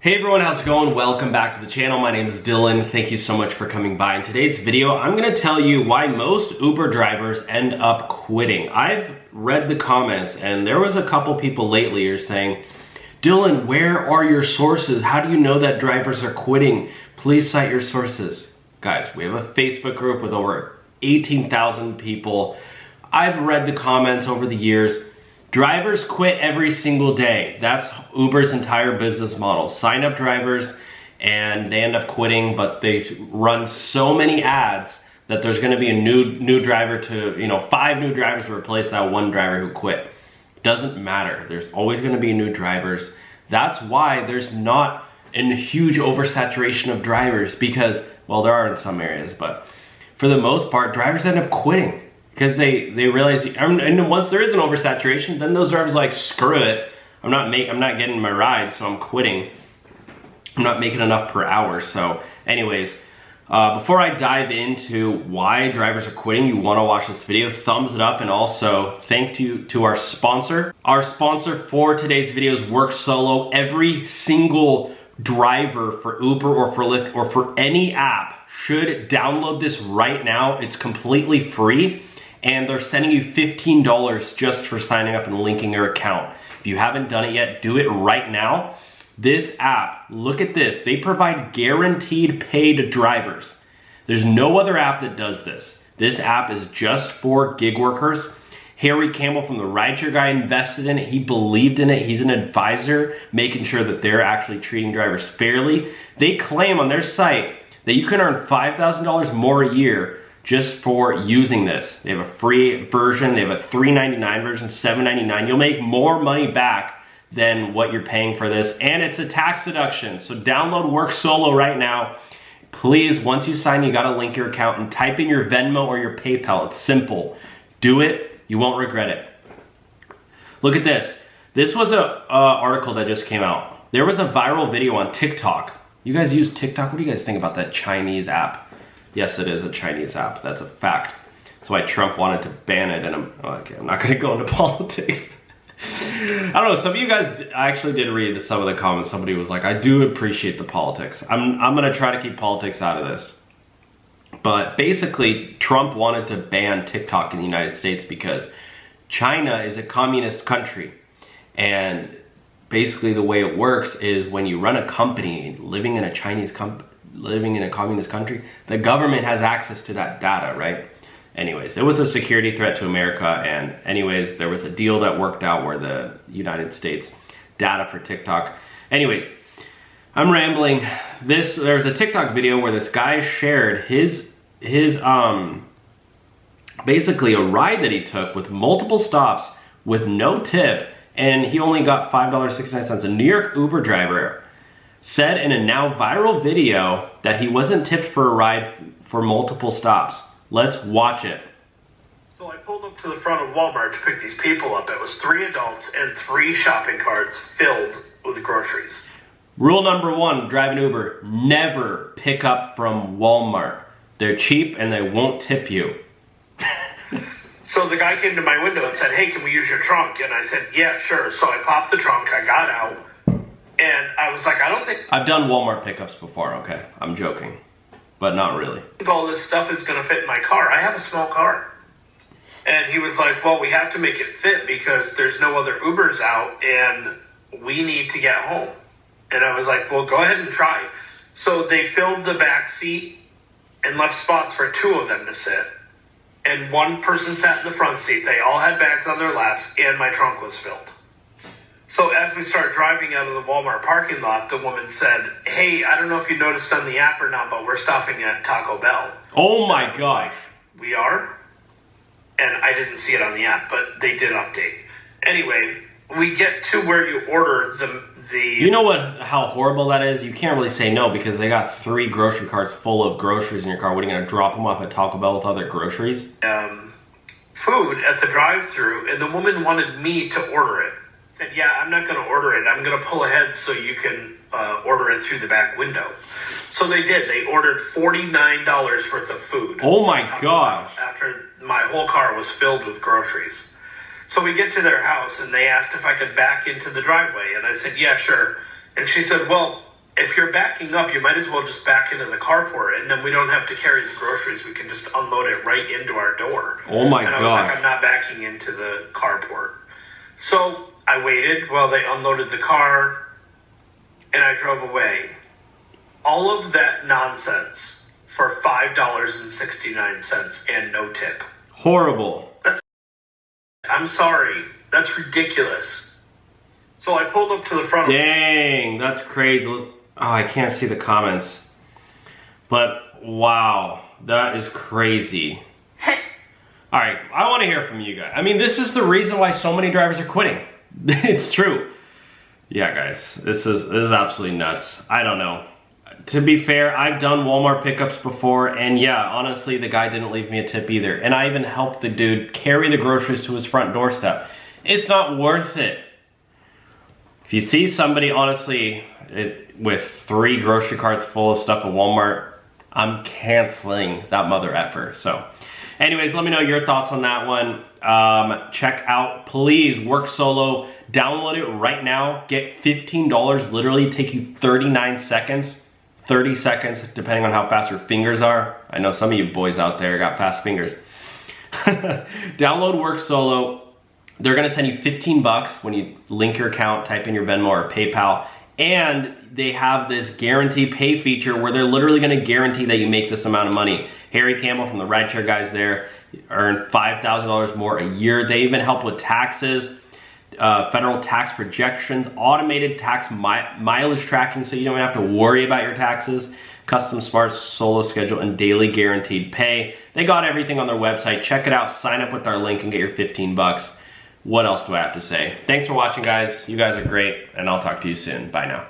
Hey everyone, how's it going? Welcome back to the channel. My name is Dylan. Thank you so much for coming by. In today's video, I'm gonna tell you why most Uber drivers end up quitting. I've read the comments and there was a couple people lately who are saying, Dylan, where are your sources? How do you know that drivers are quitting? Please cite your sources. Guys, we have a Facebook group with over 18,000 people. I've read the comments over the years. Drivers quit every single day. That's Uber's entire business model. Sign up drivers and they end up quitting, but they run so many ads that there's gonna be a new driver to, 5 new drivers to replace that one driver who quit. It doesn't matter. There's always gonna be new drivers. That's why there's not a huge oversaturation of drivers because, well, there are in some areas, but for the most part, drivers end up quitting. Because they realize, and once there is an oversaturation, then those drivers are like, screw it, I'm not getting my ride, so I'm quitting. I'm not making enough per hour. So anyways, before I dive into why drivers are quitting, you want to watch this video, thumbs it up, and also thank you to our sponsor. Our sponsor for today's video is WorkSolo. Every single driver for Uber or for Lyft or for any app should download this right now. It's completely free. And they're sending you $15 just for signing up and linking your account. If you haven't done it yet, do it right now. This app, look at this. They provide guaranteed paid drivers. There's no other app that does this. This app is just for gig workers. Harry Campbell from the Rideshare Guy invested in it. He believed in it. He's an advisor, making sure that they're actually treating drivers fairly. They claim on their site that you can earn $5,000 more a year just for using this. They have a free version, they have a $3.99 version, $7.99. You'll make more money back than what you're paying for this, and it's a tax deduction. So download WorkSolo right now. Please, once you sign, you gotta link your account and type in your Venmo or your PayPal. It's simple. Do it, you won't regret it. Look at this. This was an article that just came out. There was a viral video on TikTok. You guys use TikTok? What do you guys think about that Chinese app? Yes, it is a Chinese app. That's a fact. That's why Trump wanted to ban it, and I'm not going to go into politics. I don't know. Some of you guys, I actually did read some of the comments. Somebody was like, "I do appreciate the politics." I'm going to try to keep politics out of this. But basically, Trump wanted to ban TikTok in the United States because China is a communist country, and basically the way it works is when you run a company living in a communist country, the government has access to that data, right? Anyways, it was a security threat to America, and anyways, there was a deal that worked out where the United States data for TikTok. Anyways, I'm rambling. There's a TikTok video where this guy shared his basically a ride that he took with multiple stops with no tip, and he only got $5.69. A New York Uber driver said in a now viral video that he wasn't tipped for a ride for multiple stops. Let's watch it. So I pulled up to the front of Walmart to pick these people up. It was 3 adults and 3 shopping carts filled with groceries. Rule number 1, driving Uber, never pick up from Walmart. They're cheap and they won't tip you. So the guy came to my window and said, "Hey, can we use your trunk?" And I said, "Yeah, sure." So I popped the trunk, I got out, and I was like, I don't think I've done Walmart pickups before, okay? I'm joking, but not really. all this stuff is going to fit in my car. I have a small car. And he was like, "Well, we have to make it fit because there's no other Ubers out and we need to get home." And I was like, "Well, go ahead and try." So they filled the back seat and left spots for 2 of them to sit. And 1 person sat in the front seat. They all had bags on their laps and my trunk was filled. So as we start driving out of the Walmart parking lot, the woman said, "Hey, I don't know if you noticed on the app or not, but we're stopping at Taco Bell." Oh my gosh. "We are?" And I didn't see it on the app, but they did update. Anyway, we get to where you order the You know how horrible that is? You can't really say no because they got 3 grocery carts full of groceries in your car. What are you going to drop them off at Taco Bell with other groceries? Food at the drive-thru, and the woman wanted me to order it. I said, "Yeah, I'm not going to order it. I'm going to pull ahead so you can order it through the back window." So they did. They ordered $49 worth of food. Oh my gosh. After my whole car was filled with groceries. So we get to their house and they asked if I could back into the driveway. And I said, "Yeah, sure." And she said, "Well, if you're backing up, you might as well just back into the carport, and then we don't have to carry the groceries. We can just unload it right into our door. Oh my God. And I was like, I'm not backing into the carport. So I waited while they unloaded the car, and I drove away. All of that nonsense for $5.69 and no tip. Horrible. I'm sorry. That's ridiculous. So I pulled up to the front. Dang, that's crazy. Oh, I can't see the comments. But wow, that is crazy. All right, I want to hear from you guys. I mean, this is the reason why so many drivers are quitting. It's true. Yeah, guys, this is absolutely nuts. I don't know. To be fair, I've done Walmart pickups before, and yeah, honestly, the guy didn't leave me a tip either. And I even helped the dude carry the groceries to his front doorstep. It's not worth it. If you see somebody, honestly, with 3 grocery carts full of stuff at Walmart, I'm canceling that mother effer. So, anyways, let me know your thoughts on that one. Check out, please, WorkSolo. Download it right now. Get $15. Literally take you 39 seconds. 30 seconds, depending on how fast your fingers are. I know some of you boys out there got fast fingers. Download WorkSolo. They're gonna send you 15 bucks when you link your account, type in your Venmo or PayPal, and they have this guarantee pay feature where they're literally gonna guarantee that you make this amount of money. Harry Campbell from the Rideshare Guys there earned $5,000 more a year. They even help with taxes, federal tax projections, automated tax mileage tracking so you don't have to worry about your taxes, custom smart solo schedule, and daily guaranteed pay. They got everything on their website. Check it out, sign up with our link and get your 15 bucks. What else do I have to say? Thanks for watching, guys. You guys are great, and I'll talk to you soon. Bye now.